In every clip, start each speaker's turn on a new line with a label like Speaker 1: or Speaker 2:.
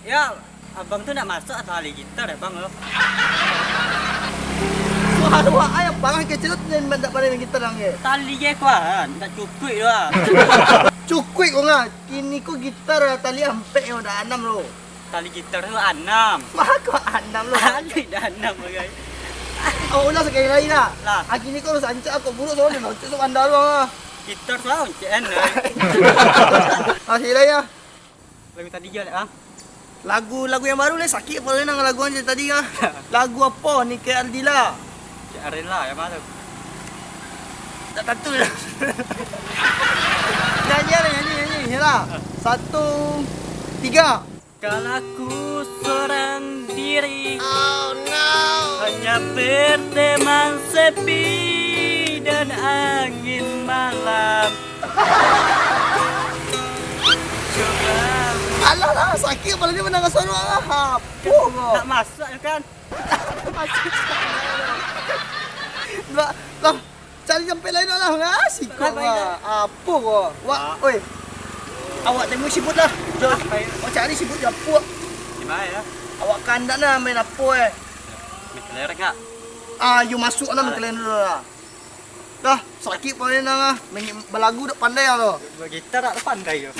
Speaker 1: Ya, abang tuh nak masuk tali gitar ya bang lo.
Speaker 2: Waduh, ayam bang kecil tu dan tak pandai main gitar lang eh.
Speaker 1: Tali je kuan, tak cukup lah.
Speaker 2: Cukup kau ngah. Kini ko gitar tali ampe yo dah 6 lo.
Speaker 1: Tali gitar tu 6.
Speaker 2: Mah ko 6 lo.
Speaker 1: Tali dah 6 guys.
Speaker 2: Oh, ulah sekali lagi lah.
Speaker 1: Lah.
Speaker 2: Kini ko sancak aku buruk soalnya no. Cuk anda lo ah.
Speaker 1: Gitar tu cen.
Speaker 2: Sekali lagi ah.
Speaker 1: Lagu tadi je lah bang.
Speaker 2: Lagu yang baru lah sakit apa nang lagu aja tadi ah. Lagu apa ni ke Ardila?
Speaker 1: Cik Arin lah yang mana?
Speaker 2: Tak tentu lah. Nyanyi lah. 1, 3.
Speaker 1: Kalau ku seorang diri, oh no, hanya berteman sepi dan angin malam. Coba
Speaker 2: Alah lah, sakit kepala ni menang suara lah. Apa kau?
Speaker 1: tak masuk kan?
Speaker 2: Lah, cari sampai lain lah. Ngasih kau lah. Apa kau? Wak, oi. Awak tengok sibut lah. Jom. Awak cari sibut je apa?
Speaker 1: Di mana ya?
Speaker 2: Awak kandak lah main apa eh?
Speaker 1: Main kelereng tak?
Speaker 2: You masuk lah main kalian dulu lah. Dah, sakit kepala ni lah. Berlagu tak pandai lah tu.
Speaker 1: Gitar tak pandai ke?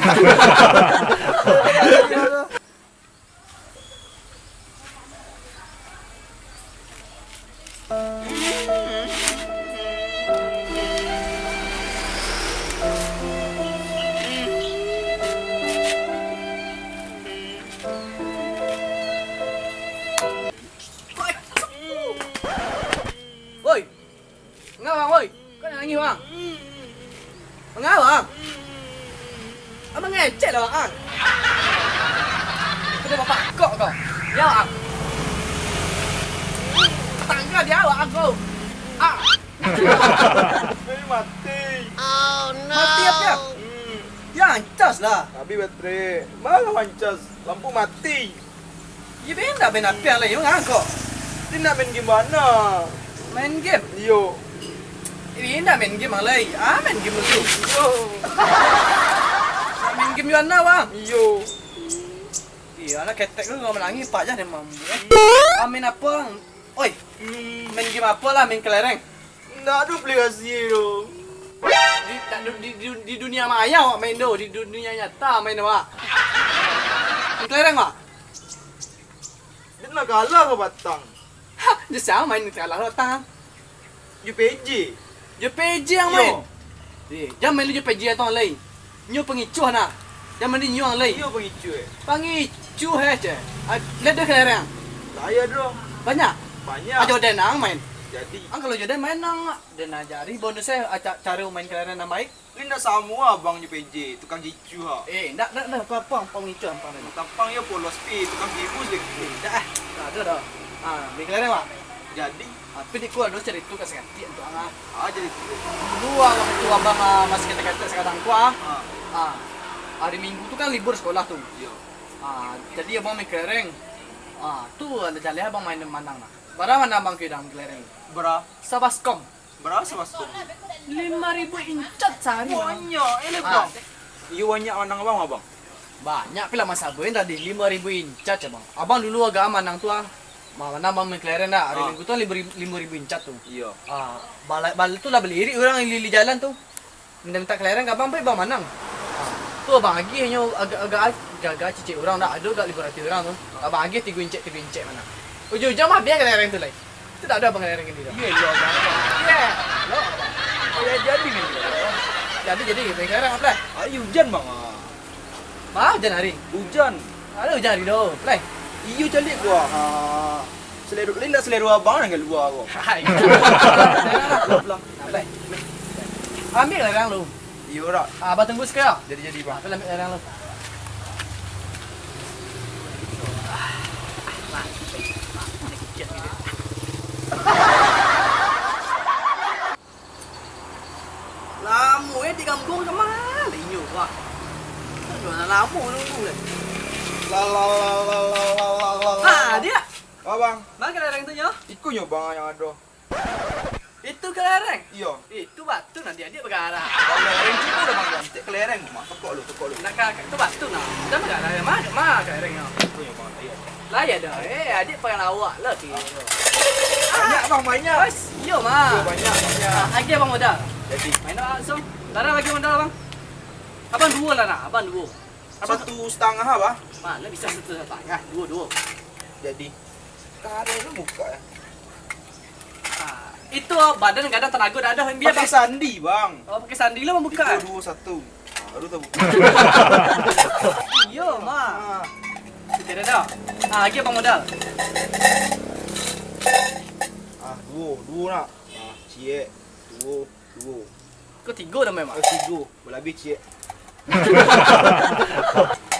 Speaker 3: Woi. Ngapa bang, woi? Kau nak nangis bang? Mengapa bang? Abang ngecek lah bang. Kau dah bapak kok kau. Ya bang. Tangga dia awak aku. Ah.
Speaker 4: Mati.
Speaker 3: Mati apa ya? Ya ancas lah.
Speaker 4: Habis baterai. Mana wancas? Lampu mati.
Speaker 3: Ya benda benda apa lah yang kau?
Speaker 4: Dia nak main game mana?
Speaker 3: Main game.
Speaker 4: Yo.
Speaker 3: Ini nak main game malai. Main game tu.
Speaker 4: Yo.
Speaker 3: Nak main game yang mana bang?
Speaker 4: Yo.
Speaker 3: Iya lah ketek lu ngomong lagi pak jah dia mampu. Main apa bang? Oi, main game apa lah? Main kelereng.
Speaker 4: Nggak ada aplikasi tu.
Speaker 3: Di dunia maya awak main tu, di dunia nyata main awak. Main kelereng awak?
Speaker 4: Dia nak kalah ke Batang?
Speaker 3: Hah, dia sama main kalah datang.
Speaker 4: UPJ.
Speaker 3: JPJ yang main. Jangan main lu JPJ atau lain. Nyu pengicuh nak. Jangan main nyu yang lain.
Speaker 4: Yo pengicu eh.
Speaker 3: Pengicuh je. Ada kelereng.
Speaker 4: Saya dong.
Speaker 3: Banyak.
Speaker 4: Banyak.
Speaker 3: Ajo denang main.
Speaker 4: Jadi.
Speaker 3: Kalau jodoh main nang dan ajari bonusnya cara main kelereng yang baik.
Speaker 4: Ini nak sama abang UPJ, tukang jicu ha.
Speaker 3: Ndak apa pengicuh apa ni.
Speaker 4: Tampang ya polos pi, tukang gibus dek.
Speaker 3: Dah ada dah. Main kelereng awak.
Speaker 4: Jadi.
Speaker 3: Tapi di kuah dulu cerita kasih ganti untuk angah.
Speaker 4: Jadi.
Speaker 3: Dua waktu abang masih kata-kata sekarang kuah.
Speaker 4: Ah.
Speaker 3: Hari Minggu tu kan libur sekolah tu.
Speaker 4: Yo.
Speaker 3: Jadi abang main kelereng. Tu ada jalan abang main manang lah. Berapa mana abang ke dalam kelereng?
Speaker 4: Berapa?
Speaker 3: Sabaskom.
Speaker 4: Berapa sama tu?
Speaker 3: 5,000 incat sehari.
Speaker 4: Banyak, ini bang. Iyo banyak manang abang.
Speaker 3: Banyak pula masa abang tadi 5,000 incat abang. Abang dulu agak manang tu mana abang main kelereng dah. Hari Minggu tu 5,000 incat tu.
Speaker 4: Iya.
Speaker 3: Bal tu lah beli orang yang lili jalan tu. Minta kelereng ke abang, abang manang. Tu abang lagi hanya agak cicik orang dah. Ada agak 500 orang tu. Abang lagi 3 incek mana. Ujung-ujung mah biar kelereng tu lain. Tu tak ada abang kelereng ni dah.
Speaker 4: Iya, iya.
Speaker 3: Ya.
Speaker 4: Ya jadi ni.
Speaker 3: Jadi main kelereng apa?
Speaker 4: Ayo hujan bang.
Speaker 3: Hujan hari.
Speaker 4: Hujan.
Speaker 3: Ada hujan hari dah. Play.
Speaker 4: Iyo calik gua. Selera lain tak selera abang dengan luar gua.
Speaker 3: Hai. Play. Ambil kelereng lu.
Speaker 4: Iyo rak.
Speaker 3: Abang tunggu sekarang.
Speaker 4: Jadi bang.
Speaker 3: Ambil kelereng lu. Lama di kampung ke mana inyo wah. Jualan lama nunggu deh.
Speaker 4: La.
Speaker 3: Dia.
Speaker 4: Abang,
Speaker 3: Mana kelereng tu nyo?
Speaker 4: ikut nyo bang yang ada.
Speaker 3: Itu kelereng.
Speaker 4: Iya.
Speaker 3: Itu batu nak dia bergarah.
Speaker 4: Kelereng juga dah bang. Jantik kelereng. Mak tekok lu.
Speaker 3: Nak kakak tu batu nak. Dah bergarah mah kelereng ah.
Speaker 4: Itu yang bang ayat.
Speaker 3: Layak dah. Adik pengen lawak lah tu.
Speaker 4: Banyak bang, banyak.
Speaker 3: Bos, yo mah.
Speaker 4: Banyak.
Speaker 3: Lagi abang modal.
Speaker 4: Jadi
Speaker 3: Main nak langsung. Lara lagi modal abang. Abang dua lah nak. Abang dua.
Speaker 4: 1,5 apa?
Speaker 3: Mana bisa 1,5? Dua.
Speaker 4: Jadi kada lu muka ya.
Speaker 3: Itu badan kadang tenaga dah ada biar
Speaker 4: Pakai sandi bang.
Speaker 3: Oh pakai sandi lah membuka.
Speaker 4: 3, 2, 1. Baru tahu buka.
Speaker 3: Yo mah. Tidak dah. Lagi abang modal.
Speaker 4: Dua nak. Cie. Dua.
Speaker 3: Kau tiga dah memang.
Speaker 4: 3. Berlebih cie.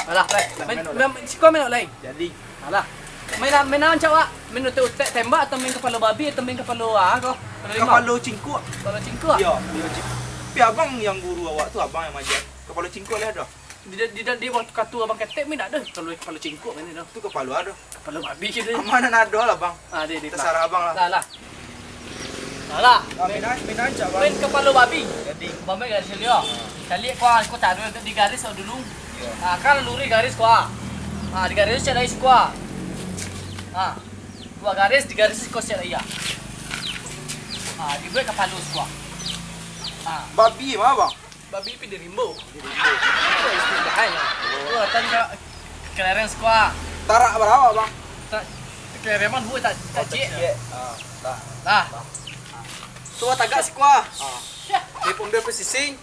Speaker 3: Alah, kau main lain.
Speaker 4: Jadi
Speaker 3: Alah. Main macam awak. Main utek tembak atau main kepala babi atau main kepala kau?
Speaker 4: kepala cingkuk.
Speaker 3: Kepala cingkuk.
Speaker 4: Ya, dia cingkuk. Tapi abang yang guru awak tu abang yang majar. Kepala cingkuk lah dah.
Speaker 3: Dia waktu kata abang ketek main tak ada. Kalau kepala cingkuk main dah.
Speaker 4: Tu kepala ada.
Speaker 3: Kepala babi ke dia.
Speaker 4: Mana ada lah bang.
Speaker 3: Dia.
Speaker 4: Terserah abang lah.
Speaker 3: Lah. Alah.
Speaker 4: Main aja bang.
Speaker 3: Main kepala babi.
Speaker 4: Jadi
Speaker 3: Abang main garis dia. Kali kau taruh di garis dulu.
Speaker 4: ya.
Speaker 3: Kan luri garis kau. Di garis cari kau. Dua garis di garis kau cari ya. Dibuat kepala kau.
Speaker 4: Babi mah bang.
Speaker 3: Babi pi rimbo. Itu istilahnya. Tadi kelereng kau.
Speaker 4: Tarak berapa bang?
Speaker 3: Kelereng man tak cik.
Speaker 4: Dah.
Speaker 3: Tua tagak si kau. Dia pun dia persising.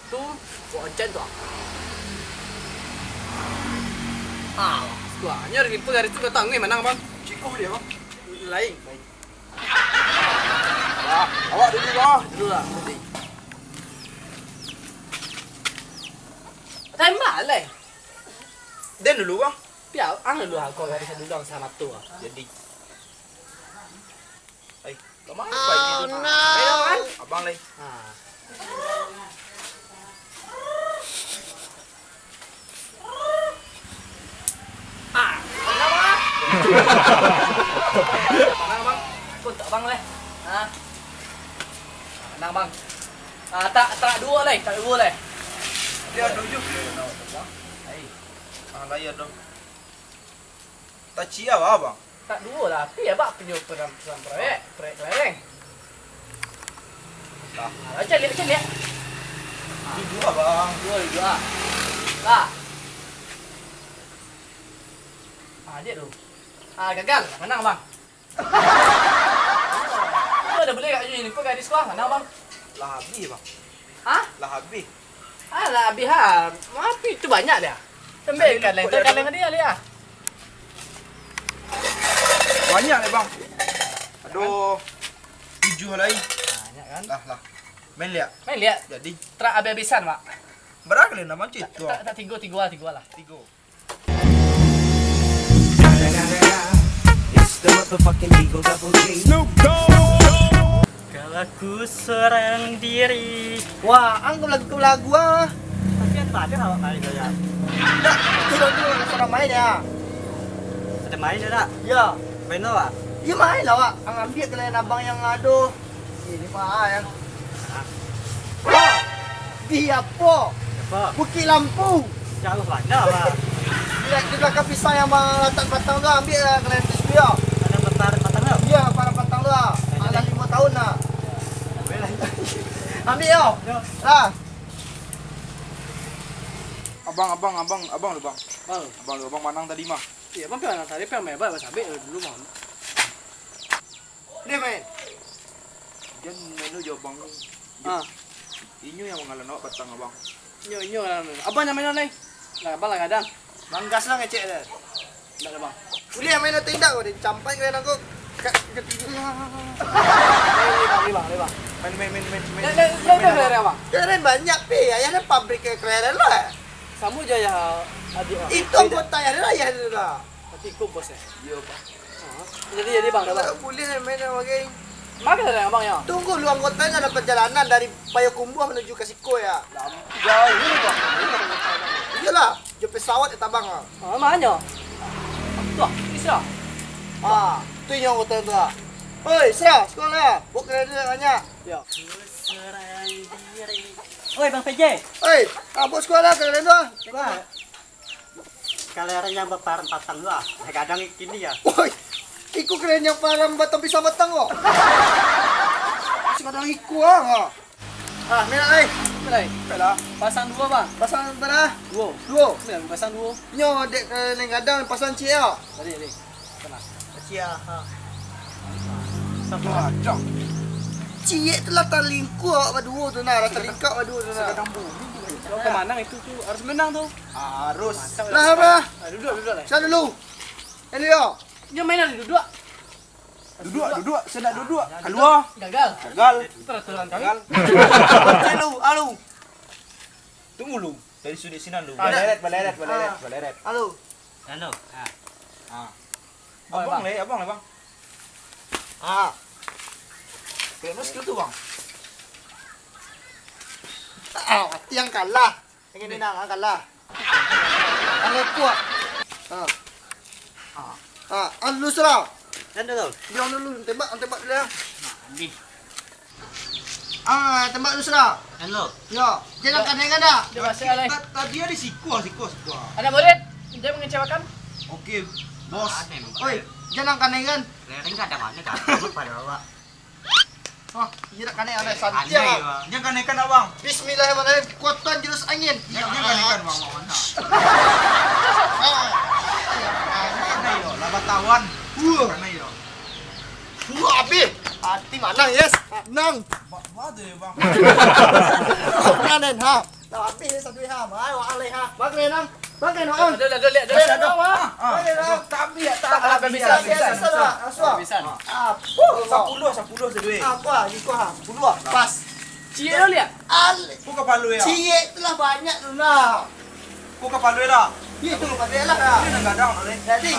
Speaker 3: Tu kau ancen tu. Wah, nyari itu garis tu kata ngai menang bang.
Speaker 4: Cingkuk dia bang.
Speaker 3: Lain.
Speaker 4: Awak dulu bang.
Speaker 3: Dulu lah. Tembak lah.
Speaker 4: Den dulu bang.
Speaker 3: Piau, dulu aku garis dulu ang sama tu.
Speaker 4: Jadi.
Speaker 3: Kemana?
Speaker 4: Oh
Speaker 3: no. Kan?
Speaker 4: Abang lagi.
Speaker 3: Tenang bang. Kuntak bang leh. Tenang bang. Tak dua leh, tak dua leh.
Speaker 4: Dia ada juga. Layar dong. Tak cia apa bang?
Speaker 3: Tak dua lah. Tapi ya bak punya proyek kelereng. Macam lihat.
Speaker 4: Dua bang.
Speaker 3: Dua. Lah. Dia tu. Gagal. Menang bang. Kau dah boleh kat sini. Kau gadis kau. Menang bang.
Speaker 4: Lah habis bang. Lah habis.
Speaker 3: Lah habis ha. Tapi tu banyak dia. Ambil kaleng dia lihat.
Speaker 4: Banyak ni bang. Aduh. 7 lagi.
Speaker 3: Banyak kan?
Speaker 4: Lah. Main lihat.
Speaker 3: Main lihat.
Speaker 4: Jadi
Speaker 3: Terak habis-habisan pak.
Speaker 4: berapa kali nama cik tu?
Speaker 3: Tak tiga lah.
Speaker 4: 3.
Speaker 1: Kalau aku seorang diri.
Speaker 2: Wah, anggap lagu ah.
Speaker 1: Tapi ada ada awak main ya.
Speaker 2: Tak, turun sama main ya.
Speaker 1: Ada main je tak?
Speaker 2: Ya.
Speaker 1: Main awak.
Speaker 2: Ya main lah wak. Ang ambil kalian abang yang aduh. Ini mah yang. Wah. Dia apa?
Speaker 1: Apa?
Speaker 2: Bukit Lampu.
Speaker 1: Jauh mana awak?
Speaker 2: Di belakang pisang yang letak batang tu ambil lah kalian tu dia.
Speaker 1: Ada patah tak?
Speaker 2: Ya, para batang tu lah. Ada 5 tahun lah. Ambil yo. Lah.
Speaker 4: Abang lu bang.
Speaker 3: Bang.
Speaker 4: Abang manang tadi mah.
Speaker 3: Ya bang pian tadi pian mebal pas habis dulu bang.
Speaker 2: Ni main.
Speaker 4: Dia menu jauh bang. Inyo yang mengalan awak batang abang.
Speaker 3: Nyo lah. Abang yang main lain. Lah abang lah kadang.
Speaker 2: Manggas lah ngecek dah.
Speaker 3: Tak ada bang.
Speaker 2: Boleh main tindak kau dia campai kalian aku.
Speaker 3: Lewat.
Speaker 4: Main.
Speaker 3: Dah bang.
Speaker 2: Kalian banyak pi, ayah ada pabrik kalian lah.
Speaker 3: Samu je ya adik.
Speaker 2: Itu anggota ya lah ya dah.
Speaker 3: Tapi ikut bos eh.
Speaker 4: Yo bang.
Speaker 3: Jadi bang dah bang.
Speaker 2: Tak boleh main lagi.
Speaker 3: Makan dah abang ya.
Speaker 2: Tunggu lu anggotanya ada perjalanan dari Payakumbuh menuju ke Siko ya.
Speaker 3: Jauh ni bang.
Speaker 2: Iyalah, je pesawat ya tabang ah.
Speaker 3: Mana? Tuh, bisa.
Speaker 2: Tu yang anggota tu ah. Oi, serah, sekolah. Buat kereta banyak.
Speaker 3: Ya.
Speaker 1: Serai diri. Oi, Bang PJ.
Speaker 2: Oi, buat sekolah kereta.
Speaker 1: Wah. Kalian yang berparang patang lah. Kadang kini ya.
Speaker 2: Oi, ikut keren yang param batang pisang batang kok. Sekarang ikut ah. Minat ai.
Speaker 3: Mulai.
Speaker 2: Baiklah.
Speaker 3: Pasang dua bang.
Speaker 2: Pasang berapa?
Speaker 3: Dua.
Speaker 2: Dua.
Speaker 3: Sembilan pasang dua.
Speaker 2: Nyo dek keren kadang pasang cik ah.
Speaker 3: Tadi. Tenang.
Speaker 1: Cia.
Speaker 4: Wah, jom.
Speaker 2: Cik telah terlingkup berdua tu nah, terlingkup berdua tu nah.
Speaker 3: Kalau pemanang itu tuh harus menang tuh.
Speaker 4: Harus.
Speaker 2: Lah apa?
Speaker 3: Duduk lah.
Speaker 2: Saya dulu. Ini dia.
Speaker 3: Dia mainan duduk.
Speaker 4: Duduk. Saya nak duduk. Keluar.
Speaker 3: Gagal.
Speaker 4: Gagal.
Speaker 3: Peraturan kami.
Speaker 4: Gagal.
Speaker 2: Alu.
Speaker 4: Tunggu lu. Dari sudut sini lu.
Speaker 2: Mana?
Speaker 4: Baleret.
Speaker 2: Alu.
Speaker 1: Halo.
Speaker 4: Abang le, bang.
Speaker 2: Ah.
Speaker 4: Kena skill tu bang.
Speaker 2: Yang kalah. Yang ini nang kalah. Ang kuat. Alu serah.
Speaker 1: Halo.
Speaker 2: Diam dulu, tembak dulu ya.
Speaker 1: Di.
Speaker 2: Tembak dulu serah.
Speaker 1: Halo.
Speaker 2: Ya, jangan kadang-kadang.
Speaker 3: Dia masih alai.
Speaker 4: Tadi ada sikuah.
Speaker 3: Anak murid, jangan mengecewakan.
Speaker 4: Okey, bos.
Speaker 2: Oi, jangan kadang-kadang.
Speaker 1: Lereng ada mana kan? Kamu pada bawa.
Speaker 2: Iya kadang ada santia.
Speaker 4: Jangan naikkan abang.
Speaker 2: Bismillahirrahmanirrahim. Kuatan jurus angin.
Speaker 4: Jangan naikkan bang, mana? Karena yo, laba tawan. Karena yo.
Speaker 2: Habis. Hati mana yes? Nang.
Speaker 4: Ada ya bang.
Speaker 2: Kanan ha. Habis satu ha. Mai wa alai ha. Bagre nang. Bagre nang.
Speaker 3: Dulu
Speaker 4: Tapi ya
Speaker 3: Tak bisa.
Speaker 2: Bisa.
Speaker 4: Sepuluh sedui.
Speaker 2: Apa? Di ha. Puluh. Pas.
Speaker 3: Cie lo lihat.
Speaker 4: Buka palu ya.
Speaker 2: Cie telah banyak tu nah.
Speaker 4: Buka palu lah.
Speaker 2: Itu pada lah.
Speaker 4: Ini enggak ada oleh.
Speaker 2: Jadi,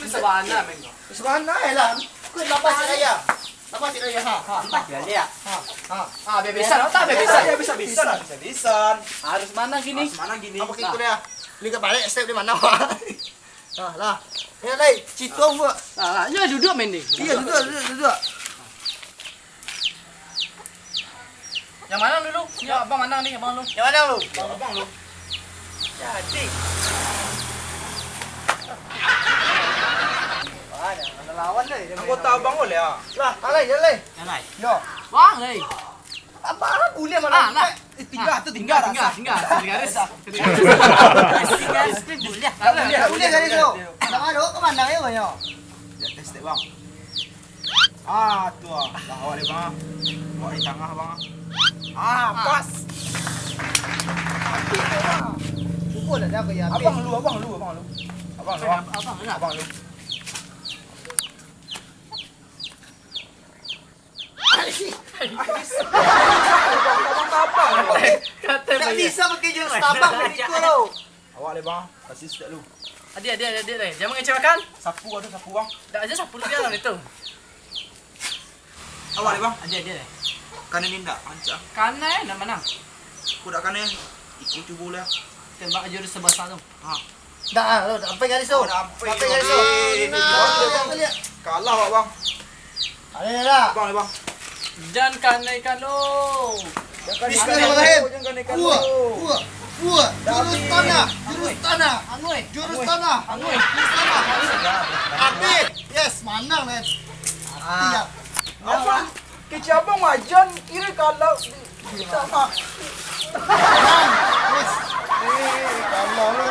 Speaker 3: Sabana mengo.
Speaker 2: sebenarnya lah. Kau dapat saya. Dapat saya ha.
Speaker 1: Empat ya dia.
Speaker 3: Bebesan, tak bebesan.
Speaker 4: Bisa.
Speaker 3: Harus mana gini?
Speaker 4: Mana gini?
Speaker 2: Apa kita dia? Lihat balik step di mana wah. Lah. Ini lagi, citong buat.
Speaker 3: Nah, ini duduk main ni.
Speaker 2: Iya, duduk.
Speaker 3: Yang mana dulu? Ya, abang mana ni, abang lu.
Speaker 2: Yang mana lu?
Speaker 4: Abang lu.
Speaker 2: Jadi. Ada lawan ni.
Speaker 4: Anggota abang boleh ah.
Speaker 2: Lah, alai.
Speaker 1: Jangan.
Speaker 2: Yo.
Speaker 3: Bang, hey.
Speaker 2: Apa boleh mana?
Speaker 3: Lah.
Speaker 4: Tinggal.
Speaker 3: Garis.
Speaker 1: Garis pun boleh.
Speaker 2: Boleh garis tu. Sama dok ke mana ya banyak?
Speaker 4: Ya tes bang. Tu ah. Dah awak dia bang. Bawa di tengah bang. Pas.
Speaker 2: Pukul dah aku ya.
Speaker 4: Abang lu.
Speaker 3: Abang
Speaker 4: Abang lu.
Speaker 3: Kata
Speaker 2: Tak bisa pakai jurus tabang begitu lo.
Speaker 4: Awak le bang. Kasih step lu.
Speaker 3: Adik. Jangan mengecewakan.
Speaker 4: Sapu bang.
Speaker 3: Tak aja 10 dia lah itu.
Speaker 4: Awak le bang.
Speaker 1: Ada.
Speaker 4: Kanan ni ndak ancak.
Speaker 3: Kanan nak menang.
Speaker 4: Kuda kanan. Ikut cuba lah.
Speaker 3: Tembak jurus sebelah tu.
Speaker 2: Dah, lo sampai garis tu.
Speaker 4: Sampai
Speaker 2: garis tu. Nah,
Speaker 4: kalah awak bang.
Speaker 2: ada dah.
Speaker 4: Bang le bang.
Speaker 3: Jangan kanaikan lo.
Speaker 2: Bismillahirrahmanirrahim.
Speaker 4: Jangan naikkan
Speaker 2: Buat.
Speaker 4: lu.
Speaker 2: Jurus tanah.
Speaker 3: Angoi.
Speaker 2: Jurus tanah. Habis. Yes, menang men. Tiap.
Speaker 4: Abang. Kecil abang wajan kira kalau sama.
Speaker 2: Yes. Kalau lu